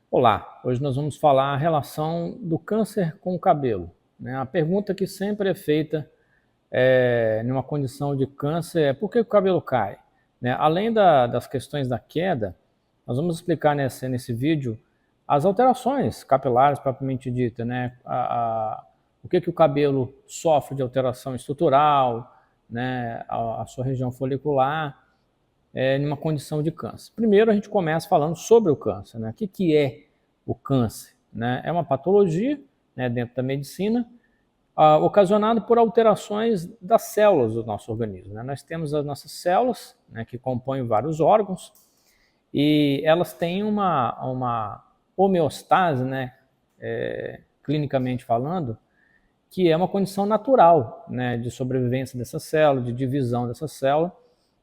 Olá, hoje nós vamos falar a relação do câncer com o cabelo, né? A pergunta que sempre é feita numa condição de câncer é por que o cabelo cai, né? Além das questões da queda, nós vamos explicar nesse vídeo as alterações capilares propriamente dita, né? O que o cabelo sofre de alteração estrutural, né? A sua região folicular, numa condição de câncer. Primeiro a gente começa falando sobre o câncer, né? O que é o câncer? Né? É uma patologia, né, dentro da medicina, ocasionada por alterações das células do nosso organismo. Né? Nós temos as nossas células, né, que compõem vários órgãos, e elas têm uma homeostase, né, clinicamente falando, que é uma condição natural, né, de sobrevivência dessa célula, de divisão dessa célula,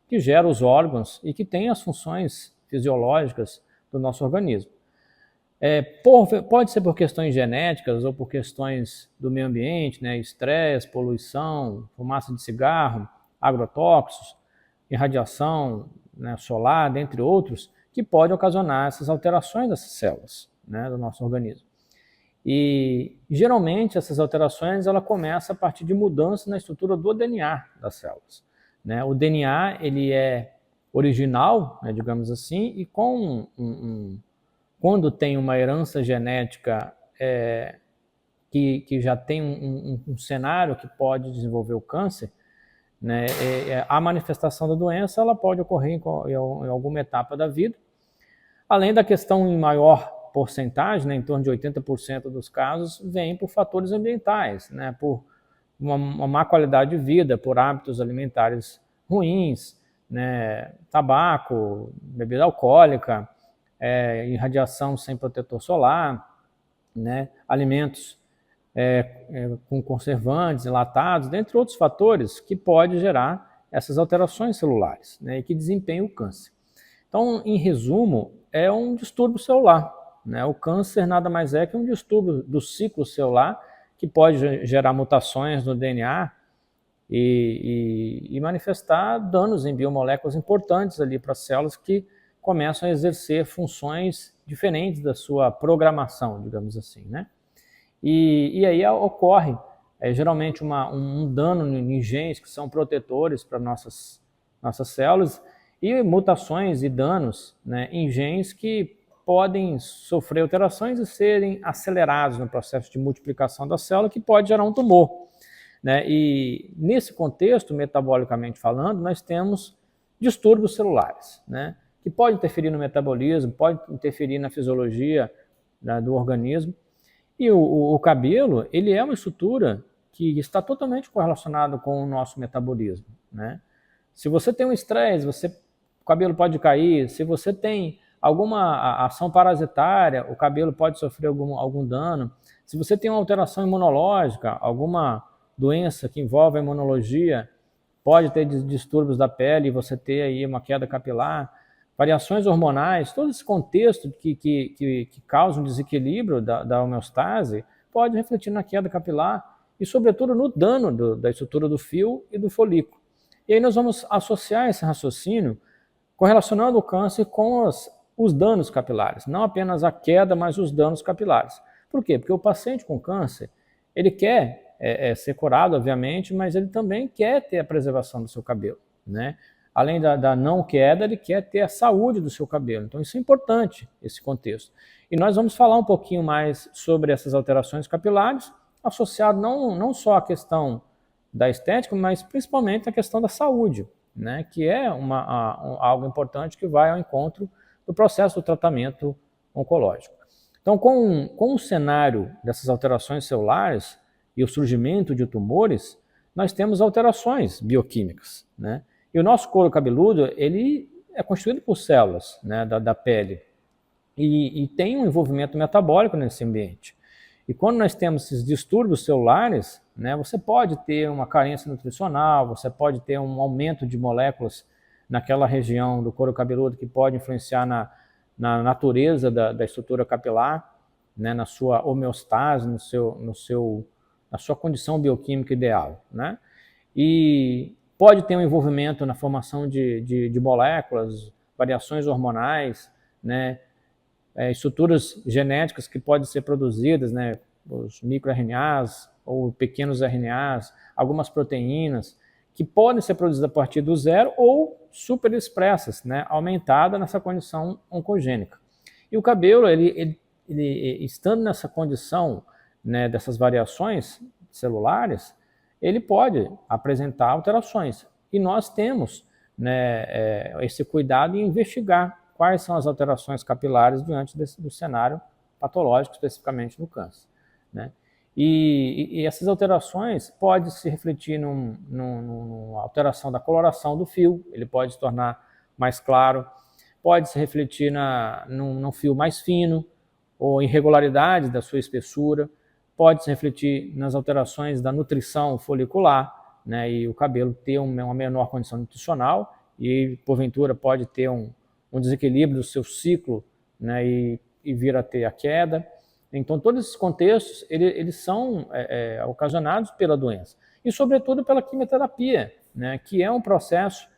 que gera os órgãos e que tem as funções fisiológicas do nosso organismo. Pode ser por questões genéticas ou por questões do meio ambiente, né, estresse, poluição, fumaça de cigarro, agrotóxicos, irradiação, né, solar, dentre outros, que pode ocasionar essas alterações dessas células, né, do nosso organismo. E geralmente essas alterações ela começa a partir de mudanças na estrutura do DNA das células. Né? O DNA ele é original, né, digamos assim, e quando tem uma herança genética que já tem um cenário que pode desenvolver o câncer, né, a manifestação da doença ela pode ocorrer em alguma etapa da vida, além da questão em maior porcentagem, né, em torno de 80% dos casos, vem por fatores ambientais, né, por uma má qualidade de vida, por hábitos alimentares ruins, né, tabaco, bebida alcoólica, irradiação sem protetor solar, né, alimentos com conservantes, enlatados, dentre outros fatores que pode gerar essas alterações celulares, né, e que desempenham o câncer. Então, em resumo, é um distúrbio celular. Né? O câncer nada mais é que um distúrbio do ciclo celular que pode gerar mutações no DNA e manifestar danos em biomoléculas importantes ali para as células que começam a exercer funções diferentes da sua programação, digamos assim, né? E aí ocorre geralmente um dano em genes que são protetores para nossas células e mutações e danos, né, em genes que podem sofrer alterações e serem acelerados no processo de multiplicação da célula, que pode gerar um tumor. Né? E nesse contexto, metabolicamente falando, nós temos distúrbios celulares, né, que podem interferir no metabolismo, podem interferir na fisiologia, né, do organismo. E o cabelo, ele é uma estrutura que está totalmente correlacionado com o nosso metabolismo. Né? Se você tem um estresse, o cabelo pode cair. Se você tem alguma ação parasitária, o cabelo pode sofrer algum dano. Se você tem uma alteração imunológica, alguma doença que envolve a imunologia, pode ter distúrbios da pele e você ter aí uma queda capilar. Variações hormonais, todo esse contexto que causa um desequilíbrio da homeostase, pode refletir na queda capilar e, sobretudo, no dano da estrutura do fio e do folículo. E aí nós vamos associar esse raciocínio correlacionando o câncer com os danos capilares, não apenas a queda, mas os danos capilares. Por quê? Porque o paciente com câncer, ele quer ser curado, obviamente, mas ele também quer ter a preservação do seu cabelo, né? Além da não queda, ele quer ter a saúde do seu cabelo. Então isso é importante, esse contexto. E nós vamos falar um pouquinho mais sobre essas alterações capilares, associado não só à questão da estética, mas principalmente à questão da saúde, né, que é algo importante que vai ao encontro do processo do tratamento oncológico. Então, com o cenário dessas alterações celulares e o surgimento de tumores, nós temos alterações bioquímicas, né? E o nosso couro cabeludo, ele é constituído por células, né, da pele e tem um envolvimento metabólico nesse ambiente. E quando nós temos esses distúrbios celulares, né, você pode ter uma carência nutricional, você pode ter um aumento de moléculas naquela região do couro cabeludo que pode influenciar na natureza da estrutura capilar, né, na sua homeostase, na sua condição bioquímica ideal. Né? E pode ter um envolvimento na formação de moléculas, variações hormonais, né, estruturas genéticas que podem ser produzidas, né, os microRNAs ou pequenos RNAs, algumas proteínas, que podem ser produzidas a partir do zero ou superexpressas, né, aumentada nessa condição oncogênica. E o cabelo, ele estando nessa condição, né, dessas variações celulares, ele pode apresentar alterações. E nós temos, né, esse cuidado em investigar quais são as alterações capilares diante do cenário patológico, especificamente no câncer, né? E essas alterações podem se refletir numa alteração da coloração do fio, ele pode se tornar mais claro, pode se refletir num fio mais fino, ou irregularidades da sua espessura, pode se refletir nas alterações da nutrição folicular, né, e o cabelo ter uma menor condição nutricional, e porventura pode ter um desequilíbrio do seu ciclo, né, e vir a ter a queda. Então, todos esses contextos, eles são ocasionados pela doença. E, sobretudo, pela quimioterapia, né, que é um processo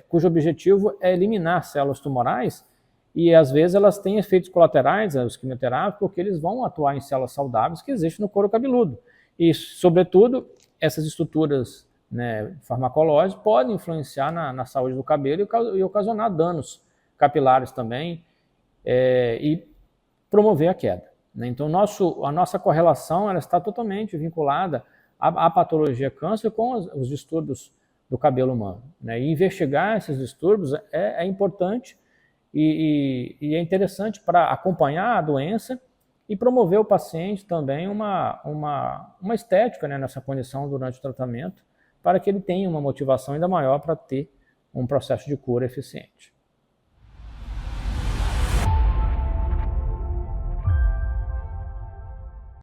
cujo objetivo é eliminar células tumorais, e, às vezes, elas têm efeitos colaterais, os quimioterápicos, porque eles vão atuar em células saudáveis que existem no couro cabeludo. E, sobretudo, essas estruturas, né, farmacológicas podem influenciar na saúde do cabelo e ocasionar danos capilares também, e promover a queda, né? Então, a nossa correlação ela está totalmente vinculada à patologia câncer com os distúrbios do cabelo humano, né? E investigar esses distúrbios é importante e é interessante para acompanhar a doença e promover o paciente também uma estética, né, nessa condição durante o tratamento, para que ele tenha uma motivação ainda maior para ter um processo de cura eficiente.